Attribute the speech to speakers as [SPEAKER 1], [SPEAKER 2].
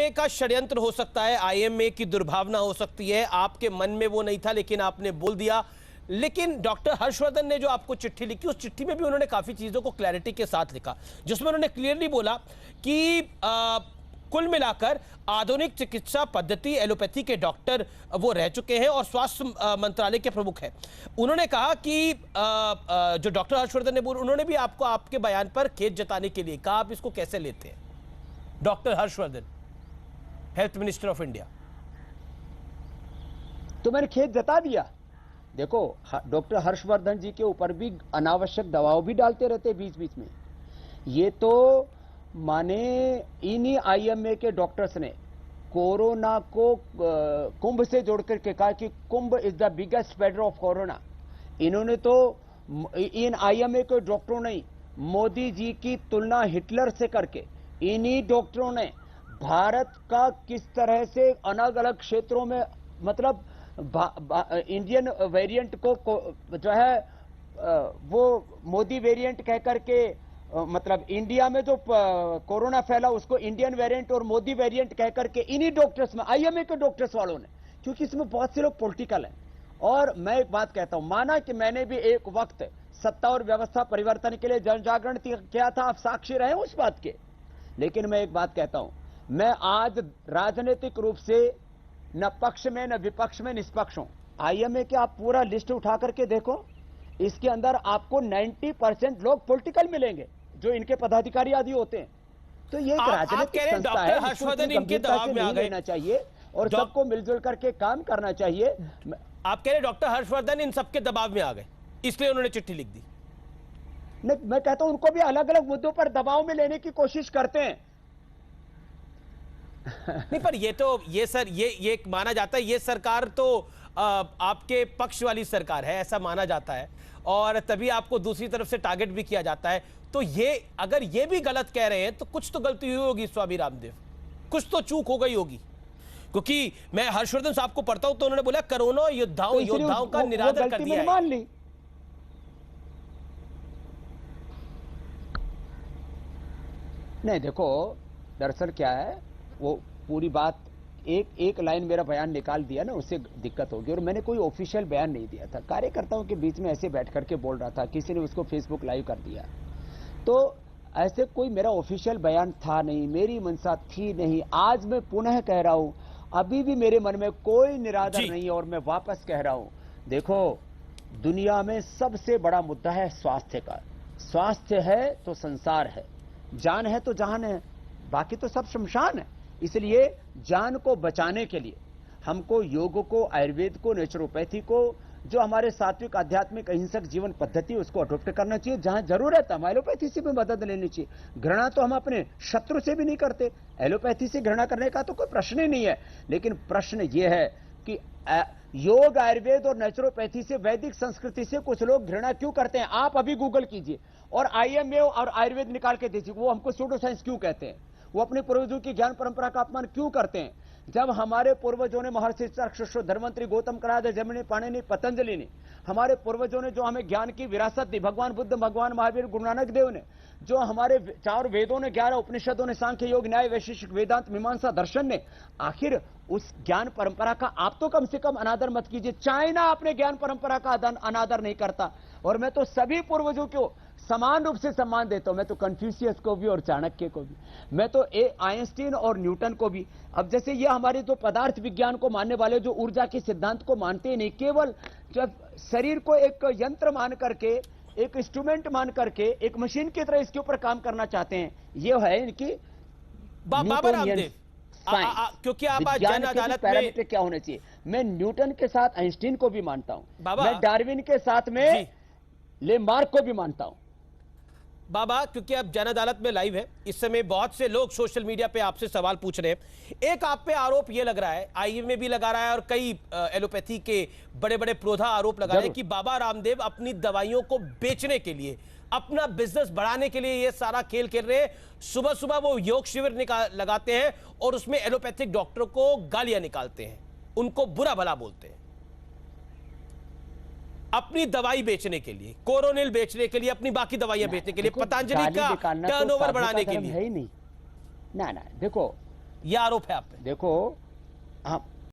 [SPEAKER 1] IMA का षड्यंत्र हो सकता है, आईएमए की दुर्भावना हो सकती है, आपके मन में वो नहीं था लेकिन आपने बोल दिया। लेकिन डॉक्टर हर्षवर्धन ने जो आपको चिट्ठी लिखी, उस चिट्ठी में भी उन्होंने काफी चीजों को क्लैरिटी के साथ लिखा, जिसमें उन्होंने क्लियरली बोला कि कुल मिलाकर आधुनिक चिकित्सा पद्धति एलोपैथी के डॉक्टर वो रह चुके हैं और स्वास्थ्य मंत्रालय के प्रमुख हैं। उन्होंने कहा कि जो डॉक्टर हर्षवर्धन ने बोला, उन्होंने भी आपको आपके बयान पर खेद जताने के लिए कहा। आप इसको कैसे लेते हैं? Doctor Harshvardhan, health minister of India.
[SPEAKER 2] तो मैंने खेद जता दिया। देखो, डॉक्टर हर्षवर्धन जी के ऊपर भी अनावश्यक दबाव भी डालते रहते बीच बीच में। ये तो माने इन्हीं आईएमए के डॉक्टर्स ने कोरोना को कुंभ से जोड़ करके कहा कि Kumbh is the biggest spreader of corona. इन्होंने तो इन आईएमए के डॉक्टरों ने मोदी जी की तुलना हिटलर से करके इन्हीं डॉक्टरों ने भारत का किस तरह से अलग अलग क्षेत्रों में मतलब इंडियन वेरिएंट को जो है वो मोदी वेरिएंट कह करके मतलब इंडिया में जो कोरोना फैला उसको इंडियन वेरिएंट और मोदी वेरिएंट कह करके इन्हीं डॉक्टर्स में आईएमए के डॉक्टर्स वालों ने, क्योंकि इसमें बहुत से लोग पॉलिटिकल हैं। और मैं एक बात कहता हूं, माना कि मैंने भी एक वक्त सत्ता और व्यवस्था परिवर्तन के लिए जन जागरण किया था, आप साक्षी रहे उस बात के। लेकिन मैं एक बात कहता हूं, मैं आज राजनीतिक रूप से न पक्ष में न विपक्ष में निष्पक्ष हूं। आईएमए के आप पूरा लिस्ट उठा करके देखो, इसके अंदर आपको 90% लोग पॉलिटिकल मिलेंगे जो इनके पदाधिकारी आदि होते हैं। तो ये एक राजनीतिक संस्था है,
[SPEAKER 1] हर्षवर्धन इनके दबाव में आ गए
[SPEAKER 2] चाहिए और सबको मिलजुल करके काम करना चाहिए।
[SPEAKER 1] आप कह रहे डॉक्टर हर्षवर्धन इन सबके दबाव में आ गए, इसलिए उन्होंने चिट्ठी लिख दी।
[SPEAKER 2] नहीं, मैं कहता हूं उनको भी अलग अलग मुद्दों पर दबाव में लेने की कोशिश करते हैं।
[SPEAKER 1] नहीं, पर ये माना जाता है, ये सरकार तो आपके पक्ष वाली सरकार है, ऐसा माना जाता है, और तभी आपको दूसरी तरफ से टारगेट भी किया जाता है। तो ये अगर ये भी गलत कह रहे हैं तो कुछ तो गलती हुई होगी स्वामी रामदेव, कुछ तो चूक हो गई होगी। क्योंकि मैं हर्षवर्धन साहब को पढ़ता हूं तो उन्होंने बोला कोरोना योद्धाओं का निरादर कर दिया है।
[SPEAKER 2] मान ली। नहीं, देखो दरअसल क्या है, वो पूरी बात एक लाइन मेरा बयान निकाल दिया ना, उससे दिक्कत होगी। और मैंने कोई ऑफिशियल बयान नहीं दिया था, कार्यकर्ताओं के बीच में ऐसे बैठ करके बोल रहा था, किसी ने उसको फेसबुक लाइव कर दिया। तो ऐसे कोई मेरा ऑफिशियल बयान था नहीं, मेरी मंशा थी नहीं। आज मैं पुनः कह रहा हूं, अभी भी मेरे मन में कोई निरादर नहीं है और मैं वापस कह रहा हूं, देखो दुनिया में सबसे बड़ा मुद्दा है स्वास्थ्य का। स्वास्थ्य है तो संसार है, जान है तो जहान है, बाकी तो सब शमशान है। इसलिए जान को बचाने के लिए हमको योग को, आयुर्वेद को, नेचुरोपैथी को, जो हमारे सात्विक आध्यात्मिक अहिंसक जीवन पद्धति उसको अडॉप्ट करना चाहिए। जहां जरूरत है हम एलोपैथी से भी मदद लेनी चाहिए। घृणा तो हम अपने शत्रु से भी नहीं करते, एलोपैथी से घृणा करने का तो कोई प्रश्न ही नहीं है। लेकिन प्रश्न यह है कि योग, आयुर्वेद और नेचुरोपैथी से, वैदिक संस्कृति से कुछ लोग घृणा क्यों करते हैं? आप अभी गूगल कीजिए और आईएमए और आयुर्वेद निकाल के दीजिए, वो हमको सूडो साइंस क्यों कहते हैं? वो अपने पूर्वजों की ज्ञान परंपरा का अपमान क्यों करते हैं? जब हमारे पूर्वजों ने, महर्षि चरक, धर्मंत्री, गौतम कराद, जैमिनी, पाणिनि, पतंजलि ने, हमारे पूर्वजों ने जो हमें ज्ञान की विरासत दी, भगवान बुद्ध, भगवान महावीर, गुरु नानक देव ने, जो हमारे 4 वेदों ने, 11 उपनिषदों ने, सांख्य, योग, न्याय, वैशेषिक, वेदांत, मीमांसा, दर्शन ने, आखिर उस ज्ञान परंपरा का आप तो कम से कम अनादर मत कीजिए। चाइना अपने ज्ञान परंपरा का अनादर नहीं करता, और मैं तो सभी पूर्वजों को समान रूप से सम्मान देता हूं। मैं तो कन्फ्यूशियस को भी और चाणक्य को भी, मैं तो आइंस्टीन और न्यूटन को भी। अब जैसे ये हमारे जो पदार्थ विज्ञान को मानने वाले, जो ऊर्जा के सिद्धांत को मानते ही नहीं, केवल जब शरीर को एक यंत्र मान करके, एक इंस्ट्रूमेंट मान करके, एक मशीन की तरह इसके ऊपर काम करना चाहते हैं, ये है इनकी
[SPEAKER 1] बाबा रामदेव। क्योंकि आप आज जन अदालत
[SPEAKER 2] पैरामीटर क्या होने चाहिए। मैं न्यूटन के साथ आइंस्टीन को भी मानता हूं, मैं डार्विन के साथ में लेमार्क को भी मानता हूं।
[SPEAKER 1] बाबा, क्योंकि आप जन अदालत में लाइव है, इस समय बहुत से लोग सोशल मीडिया पे आपसे सवाल पूछ रहे हैं। एक आप पे आरोप ये लग रहा है, आईएमए भी लगा रहा है और कई एलोपैथी के बड़े बड़े प्रोधा आरोप लगा रहे हैं कि बाबा रामदेव अपनी दवाइयों को बेचने के लिए, अपना बिजनेस बढ़ाने के लिए ये सारा खेल खेल रहे हैं। सुबह सुबह वो योग शिविर लगाते हैं और उसमें एलोपैथिक डॉक्टरों को गालियां निकालते हैं, उनको बुरा भला बोलते हैं, अपनी दवाई बेचने के लिए, कोरोनिल बेचने के लिए, अपनी बाकी दवाइयां बेचने के लिए, पतंजलि का टर्नओवर बढ़ाने के लिए।
[SPEAKER 2] है ही नहीं ना। देखो
[SPEAKER 1] यह आरोप है आप पे।
[SPEAKER 2] देखो, हाँ,